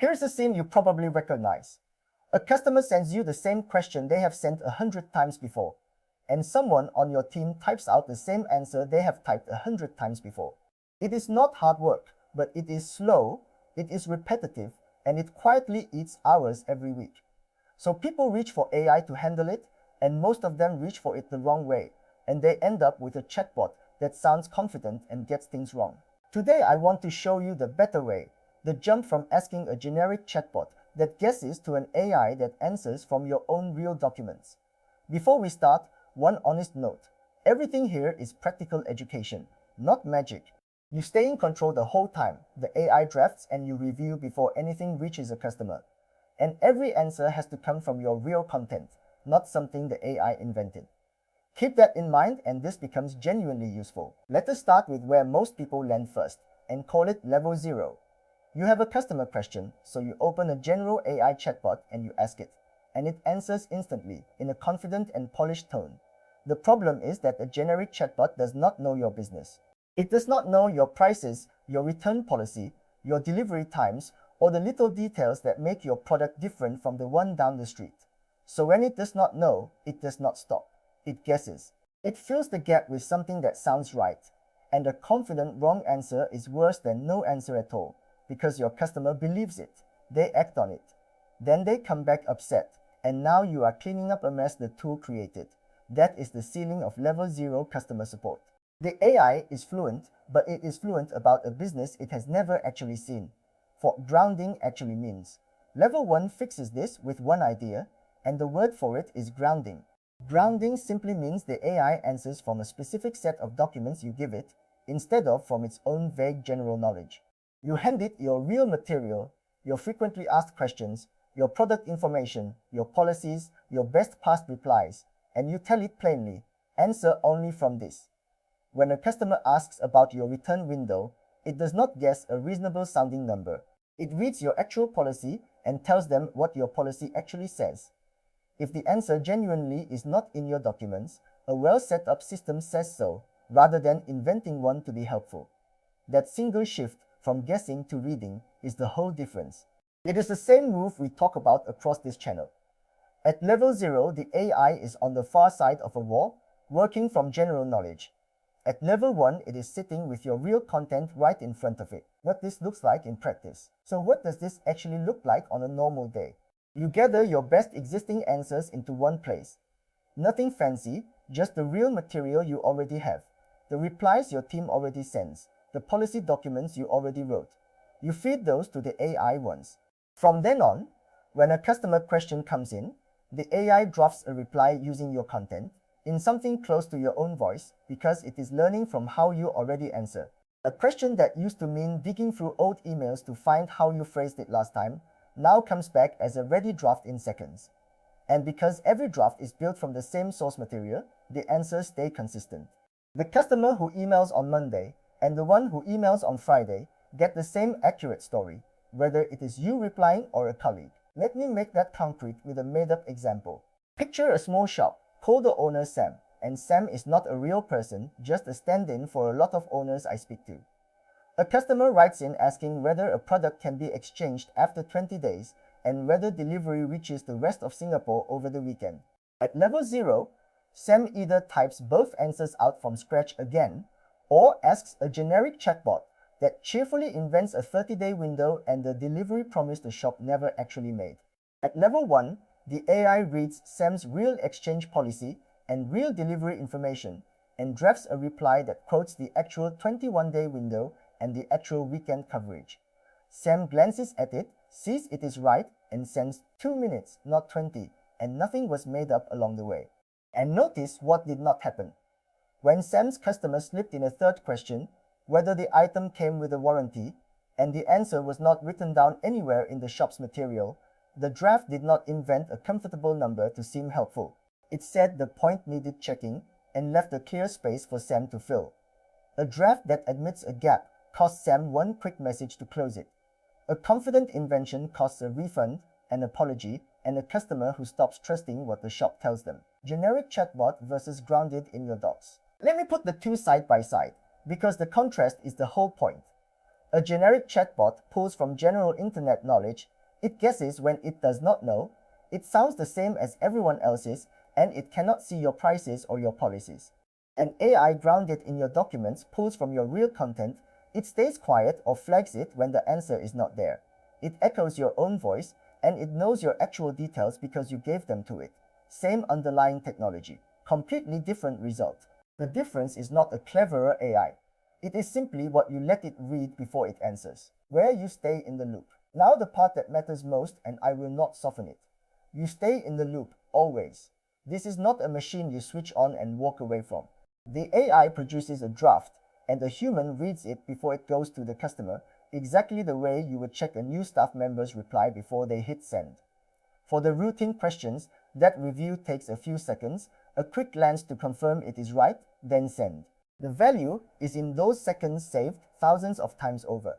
Here's a scene you probably recognize. A customer sends you the same question they have sent 100 times before, and someone on your team types out the same answer they have typed 100 times before. It is not hard work, but it is slow, it is repetitive, and it quietly eats hours every week. So people reach for AI to handle it, and most of them reach for it the wrong way, and they end up with a chatbot that sounds confident and gets things wrong. Today I want to show you the better way, the jump from asking a generic chatbot that guesses to an AI that answers from your own real documents. Before we start, one honest note. Everything here is practical education, not magic. You stay in control the whole time. The AI drafts and you review before anything reaches a customer. And every answer has to come from your real content, not something the AI invented. Keep that in mind and this becomes genuinely useful. Let us start with where most people land first, and call it level 0. You have a customer question, so you open a general AI chatbot and you ask it, and it answers instantly in a confident and polished tone. The problem is that a generic chatbot does not know your business. It does not know your prices, your return policy, your delivery times, or the little details that make your product different from the one down the street. So when it does not know, it does not stop. It guesses. It fills the gap with something that sounds right. And a confident wrong answer is worse than no answer at all, because your customer believes it. They act on it. Then they come back upset, and now you are cleaning up a mess the tool created. That is the ceiling of level 0 customer support. The AI is fluent, but it is fluent about a business it has never actually seen. What grounding actually means. Level 1 fixes this with one idea, and the word for it is grounding. Grounding simply means the AI answers from a specific set of documents you give it, instead of from its own vague general knowledge. You hand it your real material, your frequently asked questions, your product information, your policies, your best past replies, and you tell it plainly, answer only from this. When a customer asks about your return window, it does not guess a reasonable sounding number. It reads your actual policy and tells them what your policy actually says. If the answer genuinely is not in your documents, a well-set-up system says so, rather than inventing one to be helpful. That single shift from guessing to reading is the whole difference. It is the same move we talk about across this channel. At level 0, the AI is on the far side of a wall, working from general knowledge. At level 1, it is sitting with your real content right in front of it. What this looks like in practice. So what does this actually look like on a normal day? You gather your best existing answers into one place. Nothing fancy, just the real material you already have. The replies your team already sends. The policy documents you already wrote. You feed those to the AI once. From then on, when a customer question comes in, the AI drafts a reply using your content, in something close to your own voice, because it is learning from how you already answer. A question that used to mean digging through old emails to find how you phrased it last time, now comes back as a ready draft in seconds. And because every draft is built from the same source material, the answers stay consistent. The customer who emails on Monday and the one who emails on Friday get the same accurate story, whether it is you replying or a colleague. Let me make that concrete with a made-up example. Picture a small shop. Call the owner Sam, and Sam is not a real person, just a stand-in for a lot of owners I speak to. A customer writes in asking whether a product can be exchanged after 20 days and whether delivery reaches the rest of Singapore over the weekend. At level 0, Sam either types both answers out from scratch again or asks a generic chatbot that cheerfully invents a 30-day window and the delivery promise the shop never actually made. At level 1, the AI reads Sam's real exchange policy and real delivery information and drafts a reply that quotes the actual 21-day window and the actual weekend coverage. Sam glances at it, sees it is right, and sends 2 minutes, not 20, and nothing was made up along the way. And notice what did not happen. When Sam's customer slipped in a third question, whether the item came with a warranty, and the answer was not written down anywhere in the shop's material, the draft did not invent a comfortable number to seem helpful. It said the point needed checking and left a clear space for Sam to fill. A draft that admits a gap costs Sam one quick message to close it. A confident invention costs a refund, an apology, and a customer who stops trusting what the shop tells them. Generic chatbot versus grounded in your docs. Let me put the two side by side, because the contrast is the whole point. A generic chatbot pulls from general internet knowledge. It guesses when it does not know. It sounds the same as everyone else's, and it cannot see your prices or your policies. An AI grounded in your documents pulls from your real content. It stays quiet or flags it when the answer is not there. It echoes your own voice, and it knows your actual details because you gave them to it. Same underlying technology, completely different result. The difference is not a cleverer AI. It is simply what you let it read before it answers, where you stay in the loop. Now the part that matters most, and I will not soften it. You stay in the loop, always. This is not a machine you switch on and walk away from. The AI produces a draft, and the human reads it before it goes to the customer, exactly the way you would check a new staff member's reply before they hit send. For the routine questions, that review takes a few seconds, a quick glance to confirm it is right, then send. The value is in those seconds saved thousands of times over.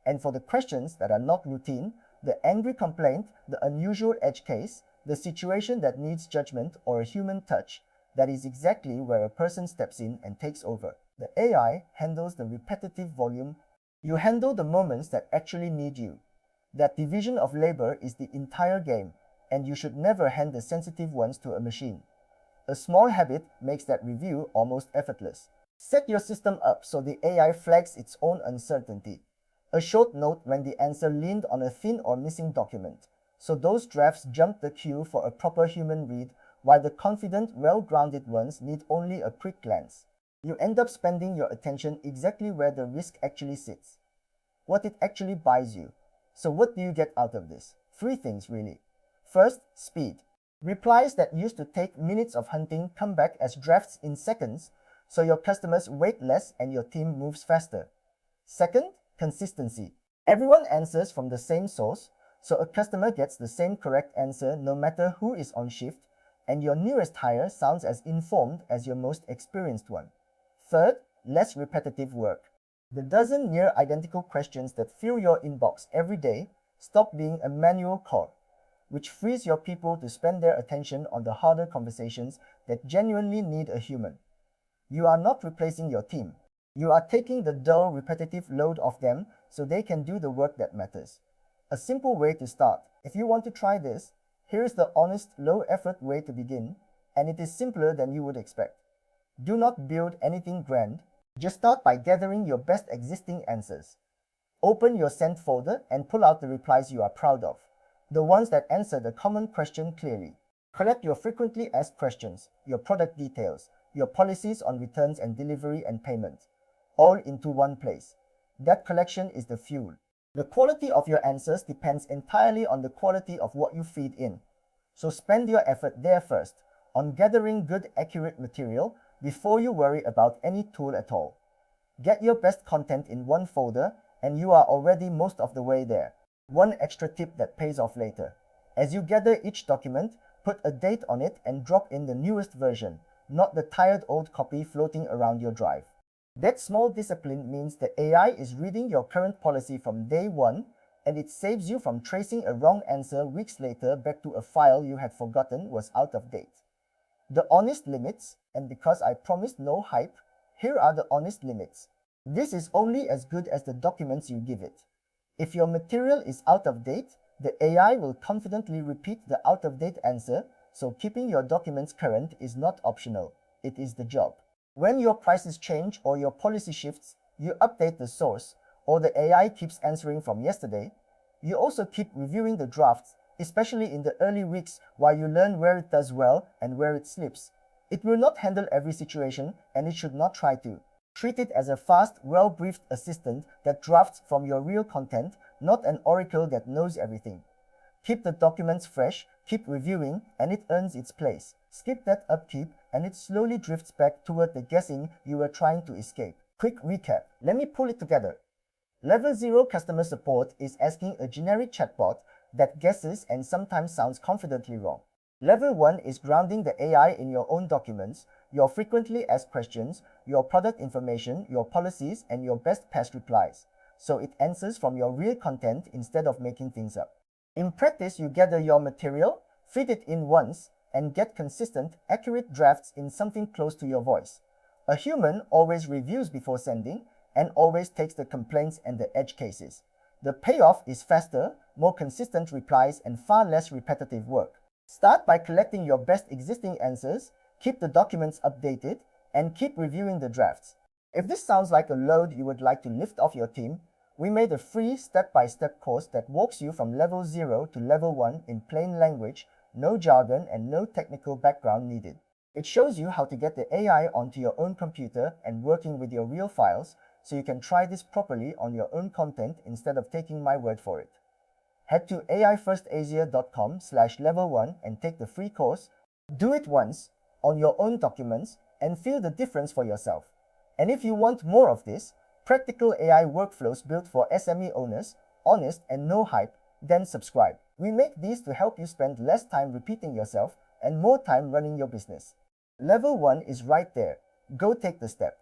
And for the questions that are not routine, the angry complaint, the unusual edge case, the situation that needs judgment or a human touch, that is exactly where a person steps in and takes over. The AI handles the repetitive volume. You handle the moments that actually need you. That division of labor is the entire game, and you should never hand the sensitive ones to a machine. A small habit makes that review almost effortless. Set your system up so the AI flags its own uncertainty. A short note when the answer leaned on a thin or missing document, so those drafts jump the queue for a proper human read, while the confident, well-grounded ones need only a quick glance. You end up spending your attention exactly where the risk actually sits, what it actually buys you. So what do you get out of this? 3 things really. First, speed. Replies that used to take minutes of hunting come back as drafts in seconds, so your customers wait less and your team moves faster. Second, consistency. Everyone answers from the same source, so a customer gets the same correct answer no matter who is on shift, and your newest hire sounds as informed as your most experienced one. Third, less repetitive work. The dozen near-identical questions that fill your inbox every day stop being a manual chore, which frees your people to spend their attention on the harder conversations that genuinely need a human. You are not replacing your team. You are taking the dull, repetitive load off them so they can do the work that matters. A simple way to start. If you want to try this, here is the honest, low-effort way to begin, and it is simpler than you would expect. Do not build anything grand. Just start by gathering your best existing answers. Open your sent folder and pull out the replies you are proud of, the ones that answer the common question clearly. Collect your frequently asked questions, your product details, your policies on returns and delivery and payment, all into one place. That collection is the fuel. The quality of your answers depends entirely on the quality of what you feed in. So spend your effort there first, on gathering good, accurate material before you worry about any tool at all. Get your best content in one folder, and you are already most of the way there. One extra tip that pays off later. As you gather each document, put a date on it and drop in the newest version, not the tired old copy floating around your drive. That small discipline means the AI is reading your current policy from day one, and it saves you from tracing a wrong answer weeks later back to a file you had forgotten was out of date. The honest limits, and because I promised no hype, here are the honest limits. This is only as good as the documents you give it. If your material is out of date, the AI will confidently repeat the out-of-date answer, so keeping your documents current is not optional, it is the job. When your prices change or your policy shifts, you update the source, or the AI keeps answering from yesterday. You also keep reviewing the drafts, especially in the early weeks while you learn where it does well and where it slips. It will not handle every situation, and it should not try to. Treat it as a fast, well-briefed assistant that drafts from your real content, not an oracle that knows everything. Keep the documents fresh, keep reviewing, and it earns its place. Skip that upkeep, and it slowly drifts back toward the guessing you were trying to escape. Quick recap. Let me pull it together. Level 0 customer support is asking a generic chatbot that guesses and sometimes sounds confidently wrong. Level 1 is grounding the AI in your own documents, your frequently asked questions, your product information, your policies, and your best past replies, so it answers from your real content instead of making things up. In practice, you gather your material, feed it in once, and get consistent, accurate drafts in something close to your voice. A human always reviews before sending, and always takes the complaints and the edge cases. The payoff is faster, more consistent replies, and far less repetitive work. Start by collecting your best existing answers, keep the documents updated, and keep reviewing the drafts. If this sounds like a load you would like to lift off your team, we made a free step-by-step course that walks you from level 0 to level 1 in plain language, no jargon, and no technical background needed. It shows you how to get the AI onto your own computer and working with your real files, so you can try this properly on your own content instead of taking my word for it. Head to aifirstasia.com/level1 and take the free course. Do it once, on your own documents, and feel the difference for yourself. And if you want more of this, practical AI workflows built for SME owners, honest and no hype, then subscribe. We make these to help you spend less time repeating yourself and more time running your business. Level 1 is right there. Go take the step.